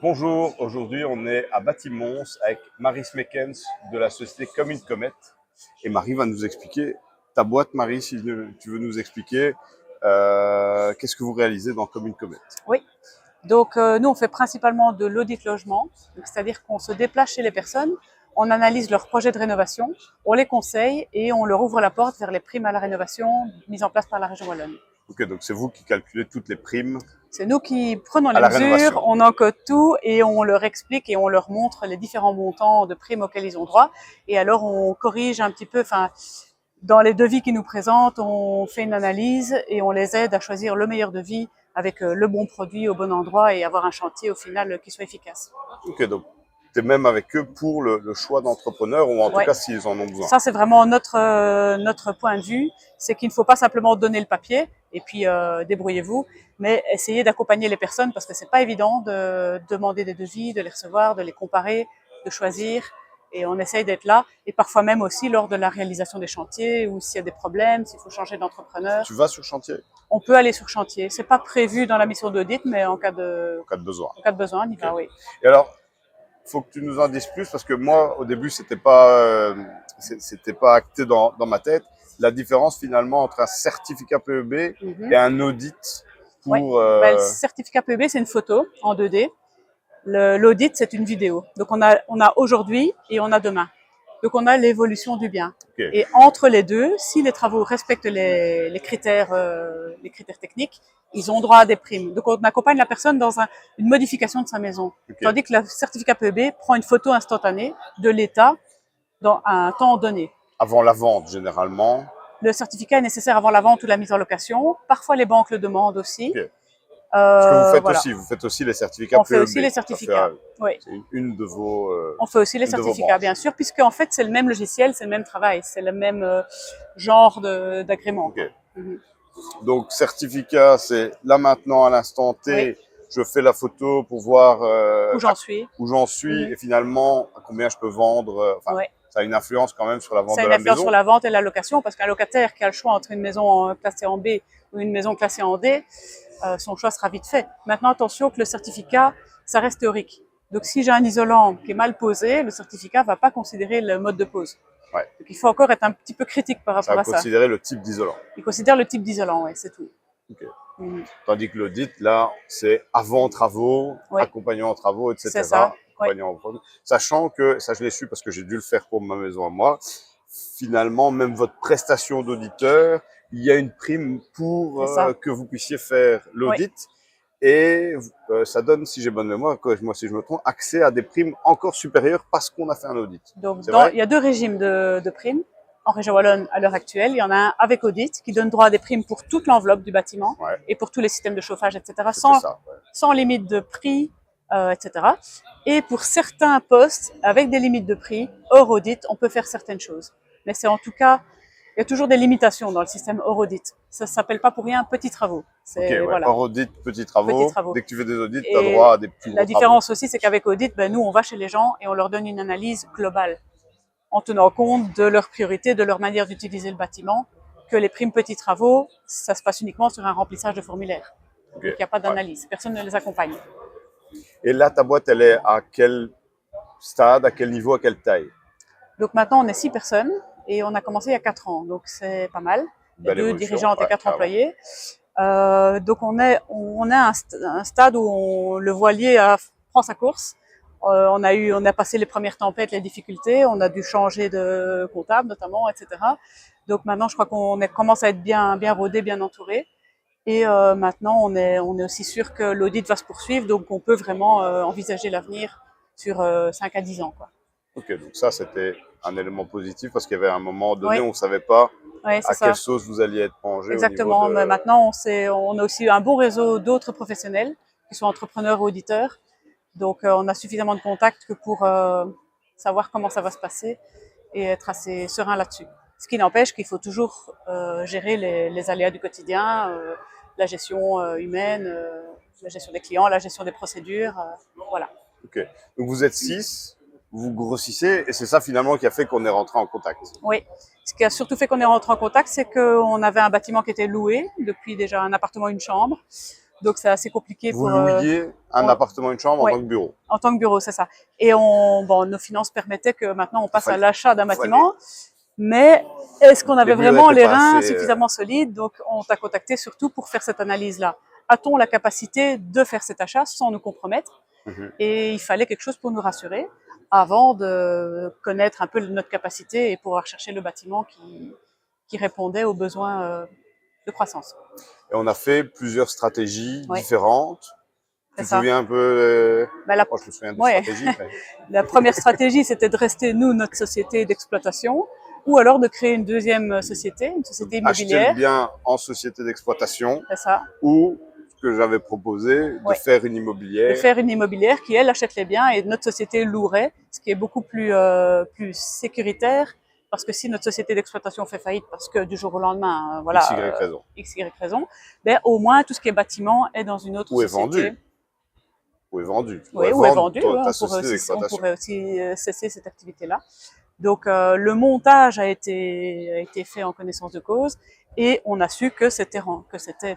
Bonjour, aujourd'hui on est à Bâtimons avec Marie Smekens de la société Comme une comète. Et Marie va nous expliquer ta boîte, Marie, si tu veux nous expliquer qu'est-ce que vous réalisez dans Comme une comète. Oui, donc nous on fait principalement de l'audit logement, c'est-à-dire qu'on se déplace chez les personnes, on analyse leurs projets de rénovation, on les conseille et on leur ouvre la porte vers les primes à la rénovation mises en place par la région wallonne. Ok, donc c'est vous qui calculez toutes les primes C'est nous qui prenons à les la mesures, rénovation. on encode tout et on leur explique et on leur montre les différents montants de primes auxquels ils ont droit. Et alors on corrige un petit peu, enfin, dans les devis qu'ils nous présentent, on fait une analyse et on les aide à choisir le meilleur devis avec le bon produit au bon endroit et avoir un chantier au final qui soit efficace. Ok, donc tu es même avec eux pour le choix d'entrepreneur ou en tout Ouais. cas s'ils en ont besoin. Ça, c'est vraiment notre point de vue, c'est qu'il ne faut pas simplement donner le papier et puis débrouillez-vous, mais essayer d'accompagner les personnes parce que c'est pas évident de demander des devis, de les recevoir, de les comparer, de choisir. Et on essaye d'être là, et parfois même aussi lors de la réalisation des chantiers, ou s'il y a des problèmes, s'il faut changer d'entrepreneur. Tu vas sur chantier On peut aller sur chantier. C'est pas prévu dans la mission d'audit, mais en cas en cas de besoin. de besoin, on y va, oui. Et alors, faut que tu nous en dises plus parce que moi, au début, c'était pas acté dans ma tête. La différence finalement entre un certificat PEB et un audit Ouais. pour. Le certificat PEB, c'est une photo en 2D. L'audit, c'est une vidéo. Donc on a aujourd'hui et on a demain. Donc on a l'évolution du bien. Okay. Et entre les deux, si les travaux respectent les critères techniques, ils ont droit à des primes. Donc on accompagne la personne dans une modification de sa maison. Okay. Tandis que le certificat PEB prend une photo instantanée de l'état dans un temps donné. Avant la vente, généralement. Le certificat est nécessaire avant la vente ou la mise en location. Parfois les banques le demandent aussi. Okay. Ce que vous faites aussi les certificats PEB. On fait aussi les certificats. Oui. C'est une de vos. On fait aussi les certificats, bien sûr, puisque en fait c'est le même logiciel, c'est le même travail, c'est le même genre d'agrément. Okay. Donc certificat, c'est là maintenant à l'instant T. Oui. Je fais la photo pour voir où j'en suis, et finalement à combien je peux vendre. Ouais. Ça a une influence quand même sur la vente de la maison. Ça a une influence sur la vente et la location, parce qu'un locataire qui a le choix entre une maison classée en B ou une maison classée en D, son choix sera vite fait. Maintenant, attention que le certificat, ça reste théorique. Donc, si j'ai un isolant qui est mal posé, le certificat ne va pas considérer le mode de pose. Ouais. Donc, il faut encore être un petit peu critique par rapport à ça. Ça va considérer le type d'isolant. Il considère le type d'isolant, oui, c'est tout. Okay. Tandis que l'audit, là, c'est avant travaux, accompagnant en travaux, etc. C'est ça. Sachant que, ça je l'ai su parce que j'ai dû le faire pour ma maison à moi, finalement, même votre prestation d'auditeur, il y a une prime pour que vous puissiez faire l'audit. Et ça donne, si j'ai bonne mémoire, moi si je me trompe, accès à des primes encore supérieures parce qu'on a fait un audit. Donc, il y a deux régimes de primes. En région wallonne, à l'heure actuelle, il y en a un avec audit qui donne droit à des primes pour toute l'enveloppe du bâtiment et pour tous les systèmes de chauffage, etc. Sans limite de prix, etc. Et pour certains postes, avec des limites de prix, hors audit, on peut faire certaines choses. Mais c'est en tout cas, il y a toujours des limitations dans le système hors audit. Ça ne s'appelle pas pour rien petits travaux. Voilà. Hors audit, petits travaux. Dès que tu fais des audits, tu as droit à des plus gros La différence aussi, c'est qu'avec audit, nous, on va chez les gens et on leur donne une analyse globale, en tenant compte de leurs priorités, de leur manière d'utiliser le bâtiment, que les primes petits travaux, ça se passe uniquement sur un remplissage de formulaire. Donc, il n'y a pas d'analyse. Personne ne les accompagne. Et là, ta boîte, elle est à quel stade, à quel niveau, à quelle taille? Donc maintenant, on est 6 personnes et on a commencé il y a 4 ans. Donc c'est pas mal. Il y a 2 dirigeantes et 4 employés. Donc on est à un stade où le voilier prend sa course. On a passé les premières tempêtes, les difficultés. On a dû changer de comptable notamment, etc. Donc maintenant, je crois qu'on commence à être bien rodé, bien entouré. Et maintenant, on est aussi sûr que l'audit va se poursuivre, donc on peut vraiment envisager l'avenir sur 5 à 10 ans, quoi. Ok, donc ça, c'était un élément positif parce qu'il y avait un moment donné où on ne savait pas à quelle sauce vous alliez être mangé. Exactement, mais maintenant, on a aussi un bon réseau d'autres professionnels qui sont entrepreneurs ou auditeurs. Donc, on a suffisamment de contacts que pour savoir comment ça va se passer et être assez serein là-dessus. Ce qui n'empêche qu'il faut toujours gérer les aléas du quotidien, la gestion humaine, la gestion des clients, la gestion des procédures, voilà. Ok, donc vous êtes 6, vous grossissez, et c'est ça finalement qui a fait qu'on est rentré en contact. Oui, ce qui a surtout fait qu'on est rentré en contact, c'est qu'on avait un bâtiment qui était loué depuis déjà un appartement, une chambre. Donc, c'est assez compliqué Vous louiez un appartement, une chambre en tant que bureau. En tant que bureau, c'est ça. Et nos finances permettaient que maintenant on passe à l'achat d'un bâtiment. Mais est-ce qu'on avait vraiment les reins suffisamment solides? Donc, on t'a contacté surtout pour faire cette analyse-là. A-t-on la capacité de faire cet achat sans nous compromettre? Et il fallait quelque chose pour nous rassurer avant de connaître un peu notre capacité et pouvoir chercher le bâtiment qui répondait aux besoins de croissance. Et on a fait plusieurs stratégies différentes. Tu te souviens un peu moi, je me souviens des stratégies. Mais... La première stratégie, c'était de rester, nous, notre société d'exploitation, ou alors de créer une deuxième société, une société immobilière. Acheter le bien en société d'exploitation. C'est ça. Ou ce que j'avais proposé, de faire une immobilière. De faire une immobilière qui, elle, achète les biens et notre société louerait, ce qui est beaucoup plus sécuritaire. Parce que si notre société d'exploitation fait faillite, parce que du jour au lendemain, voilà, X, Y raison, ben, au moins tout ce qui est bâtiment est dans une autre société. Ou est vendu. Oui, ou est vendu. On pourrait aussi cesser cette activité-là. Donc, le montage a été fait en connaissance de cause et on a su que c'était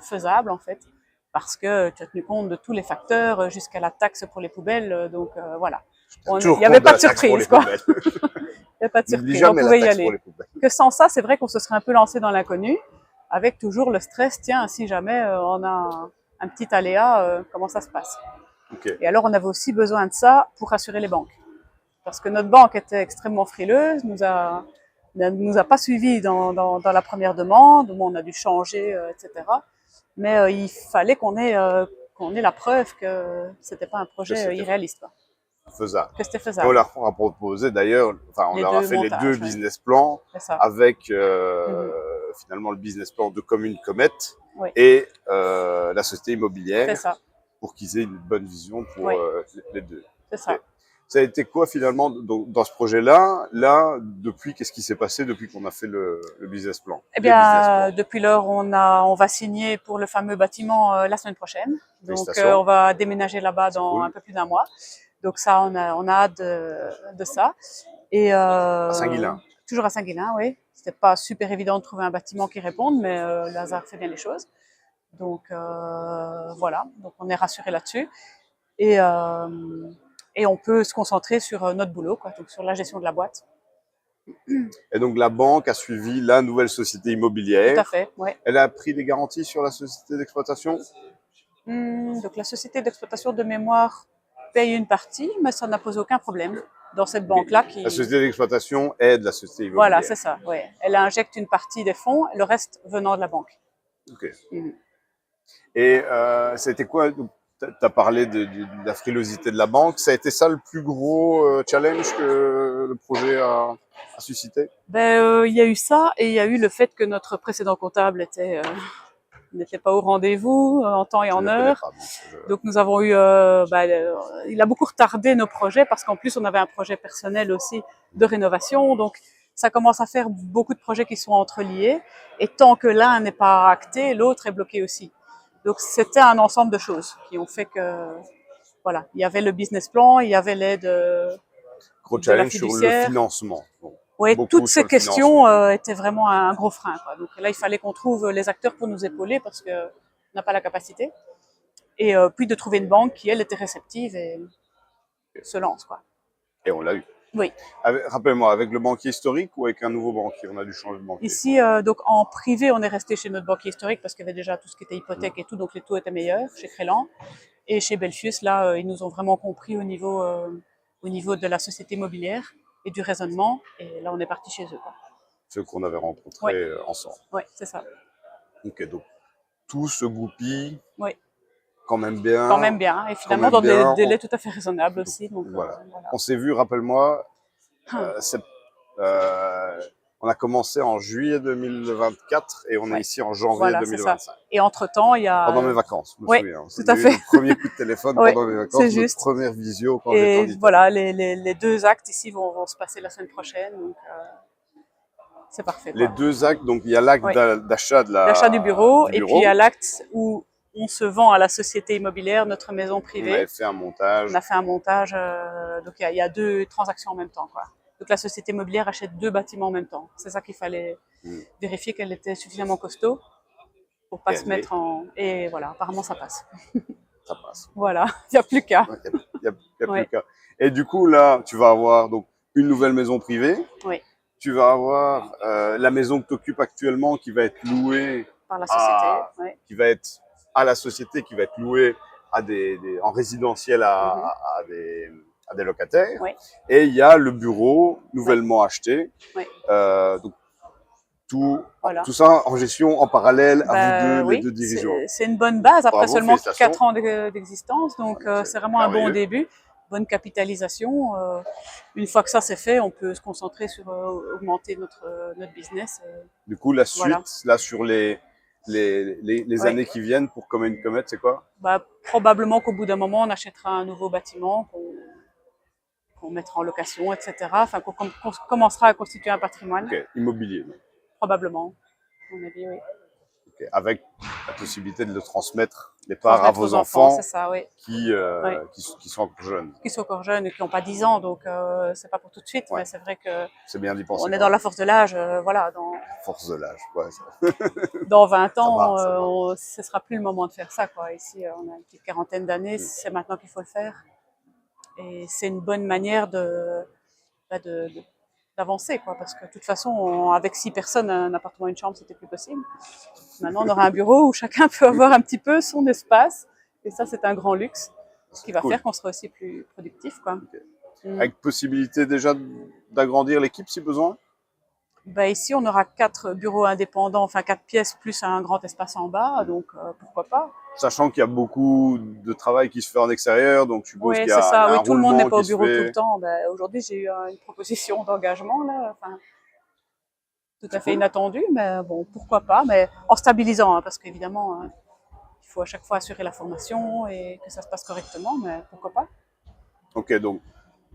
faisable, en fait, parce que tu as tenu compte de tous les facteurs jusqu'à la taxe pour les poubelles. Donc, voilà. Il n'y avait pas de surprise, quoi. Il n'y a pas de surprise, on pouvait y aller. Que sans ça, c'est vrai qu'on se serait un peu lancé dans l'inconnu, avec toujours le stress, tiens, si jamais on a un petit aléa, comment ça se passe? Et alors, on avait aussi besoin de ça pour rassurer les banques. Parce que notre banque était extrêmement frileuse, nous a pas suivis dans la première demande, où on a dû changer, etc. Mais il fallait qu'on ait la preuve que c'était pas un projet irréaliste, quoi. Faisable. Que c'était faisable. On leur a proposé d'ailleurs, enfin on leur a fait les deux business plans avec finalement le business plan de Commune Comet et la société immobilière pour qu'ils aient une bonne vision pour les deux. C'est ça. Ça a été quoi finalement dans ce projet-là? Là, depuis, qu'est-ce qui s'est passé depuis qu'on a fait le business plan? Eh bien, depuis lors, on va signer pour le fameux bâtiment la semaine prochaine. Donc, on va déménager là-bas dans un peu plus d'un mois. Donc ça, on a hâte de ça. Et à Saint-Guilain. Toujours à Saint-Guilain, oui. C'était pas super évident de trouver un bâtiment qui réponde, mais le hasard fait bien les choses. Donc voilà, donc on est rassuré là-dessus. Et on peut se concentrer sur notre boulot, quoi, donc sur la gestion de la boîte. Et donc la banque a suivi la nouvelle société immobilière. Tout à fait, oui. Elle a pris des garanties sur la société d'exploitation? Donc la société d'exploitation de mémoire paye une partie, mais ça n'a posé aucun problème dans cette banque-là. La société d'exploitation aide la société immobilière. Voilà, c'est ça, oui. Elle injecte une partie des fonds, le reste venant de la banque. Ok. Et c'était quoi? Tu as parlé de la frilosité de la banque. Ça a été ça le plus gros challenge que le projet a suscité? Il y a eu ça et il y a eu le fait que notre précédent comptable n'était pas au rendez-vous en temps et en heure. Donc nous avons eu, il a beaucoup retardé nos projets parce qu'en plus on avait un projet personnel aussi de rénovation. Donc ça commence à faire beaucoup de projets qui sont entreliés et tant que l'un n'est pas acté, l'autre est bloqué aussi. Donc c'était un ensemble de choses qui ont fait que, voilà, il y avait le business plan, il y avait l'aide gros challenge sur le financement. Oui, toutes ces questions étaient vraiment un gros frein, quoi. Donc là, il fallait qu'on trouve les acteurs pour nous épauler parce qu'on n'a pas la capacité. Et puis de trouver une banque qui, elle, était réceptive et se lance, quoi. Et on l'a eu. Oui. Rappelle-moi, avec le banquier historique ou avec un nouveau banquier? On a dû changer de banquier. Ici, donc en privé, on est resté chez notre banquier historique parce qu'il y avait déjà tout ce qui était hypothèque et tout, donc les taux étaient meilleurs chez Crélan. Et chez Belfius, là, ils nous ont vraiment compris au niveau de la société immobilière et du raisonnement. Et là, on est parti chez eux, quoi. Ceux qu'on avait rencontrés ensemble. Oui, c'est ça. Ok, donc tout se goupille. Oui. Quand même bien. Quand même bien. Et finalement, dans des délais tout à fait raisonnables aussi. Donc, voilà. On s'est vu, rappelle-moi, on a commencé en juillet 2024 et on est ici en janvier 2025. Et entre-temps, il y a... Pendant mes vacances, je me souviens. Tout à fait. Le premier coup de téléphone pendant mes vacances, notre première visio quand j'étais en Italie. Et voilà, les deux actes ici vont se passer la semaine prochaine. Donc, c'est parfait, quoi. Les deux actes, donc il y a l'acte d'achat du bureau, et puis il y a l'acte où on se vend à la société immobilière, notre maison privée. On a fait un montage. On a fait un montage, donc il y a deux transactions en même temps, quoi. Donc la société immobilière achète deux bâtiments en même temps. C'est ça qu'il fallait vérifier qu'elle était suffisamment costaud faut pas se mettre en... Et voilà, apparemment ça passe. Ça passe. Voilà, il n'y a plus qu'à. Il y a plus qu'à. Et du coup, là, tu vas avoir donc une nouvelle maison privée. Oui. Tu vas avoir la maison que tu occupes actuellement qui va être louée par la société, qui va être à la société, qui va être louée à en résidentiel à des locataires. Oui. Et il y a le bureau nouvellement acheté. Oui. Donc, tout ça en gestion en parallèle à vous deux, les deux dirigeants. C'est une bonne base après seulement 4 ans d'existence, donc c'est vraiment un bon début, bonne capitalisation. Une fois que ça c'est fait, on peut se concentrer sur augmenter notre business. Du coup, la suite, là sur les années qui viennent pour Common Comet, c'est quoi? Probablement qu'au bout d'un moment, on achètera un nouveau bâtiment qu'on mettra en location, etc. Enfin, qu'on commencera à constituer un patrimoine. Ok, immobilier. Probablement, à mon avis, oui. Okay. Avec la possibilité de le transmettre, les parts à vos enfants ça, oui. qui sont encore jeunes. Qui sont encore jeunes et qui n'ont pas 10 ans, donc c'est pas pour tout de suite, mais c'est vrai que c'est bien d'y penser. On est dans la force de l'âge, voilà. Force de l'âge, ouais. Dans 20 ans, ce sera plus le moment de faire ça, quoi. Ici, on a une petite quarantaine d'années, c'est maintenant qu'il faut le faire. Et c'est une bonne manière d'avancer, quoi, parce que de toute façon, avec 6 personnes, un appartement, une chambre, c'était plus possible. Maintenant, on aura un bureau où chacun peut avoir un petit peu son espace, et ça, c'est un grand luxe, ce qui va faire qu'on sera aussi plus productif, quoi. Okay. Avec possibilité déjà d'agrandir l'équipe si besoin? Ici, on aura 4 bureaux indépendants, enfin 4 pièces plus un grand espace en bas, donc pourquoi pas. Sachant qu'il y a beaucoup de travail qui se fait en extérieur, donc je suppose qu'il y a ça. Oui, tout le monde n'est pas au bureau tout le temps. Aujourd'hui, j'ai eu une proposition d'engagement, là, tout à fait inattendue, mais bon, pourquoi pas, mais en stabilisant, hein, parce qu'évidemment, il faut à chaque fois assurer la formation et que ça se passe correctement, mais pourquoi pas. Ok, donc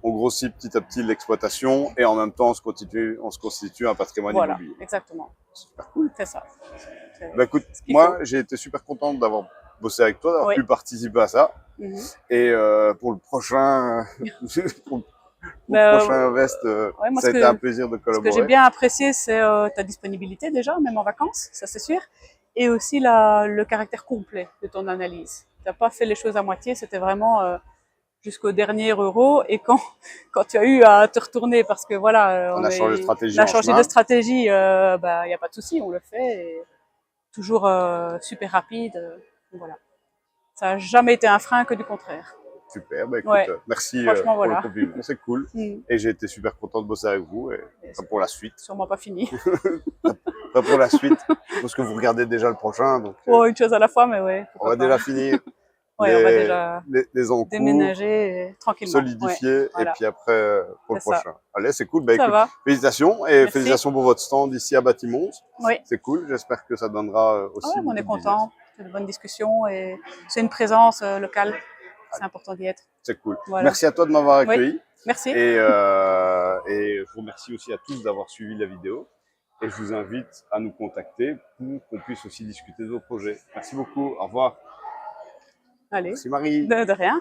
on grossit petit à petit l'exploitation et en même temps on se constitue un patrimoine immobilier. Voilà, exactement. Super cool. C'est ça. Écoute, moi j'ai été super content d'avoir bossé avec toi, d'avoir pu participer à ça. Et pour le prochain, prochain Invest, ça a été un plaisir de collaborer. Ce que j'ai bien apprécié, c'est ta disponibilité déjà, même en vacances, ça c'est sûr, et aussi le caractère complet de ton analyse. Tu n'as pas fait les choses à moitié, c'était vraiment jusqu'au dernier euro, et quand tu as eu à te retourner parce que voilà, on a changé de stratégie, il n'y a pas de souci, on le fait, et toujours super rapide, voilà. Ça n'a jamais été un frein, que du contraire. Super, écoute, merci pour le compliment, c'est cool. Et j'ai été super content de bosser avec vous et pour la suite. Sûrement pas fini. Pour la suite, parce que vous regardez déjà le prochain. Donc, une chose à la fois, mais ouais. On va déjà finir on va déjà les encours, déménager tranquillement. Solidifier, et puis après pour le prochain. Ça. Allez, c'est cool. Écoute, félicitations et merci. Félicitations pour votre stand ici à Bâtimont. Oui. C'est cool, j'espère que ça donnera aussi. On est content, c'est de bonnes discussions et c'est une présence locale. C'est important d'y être. C'est cool. Voilà. Merci à toi de m'avoir accueilli. Oui. Merci. Et je vous remercie aussi à tous d'avoir suivi la vidéo. Et je vous invite à nous contacter pour qu'on puisse aussi discuter de vos projets. Merci beaucoup. Au revoir. Allez. Merci Marie. De rien.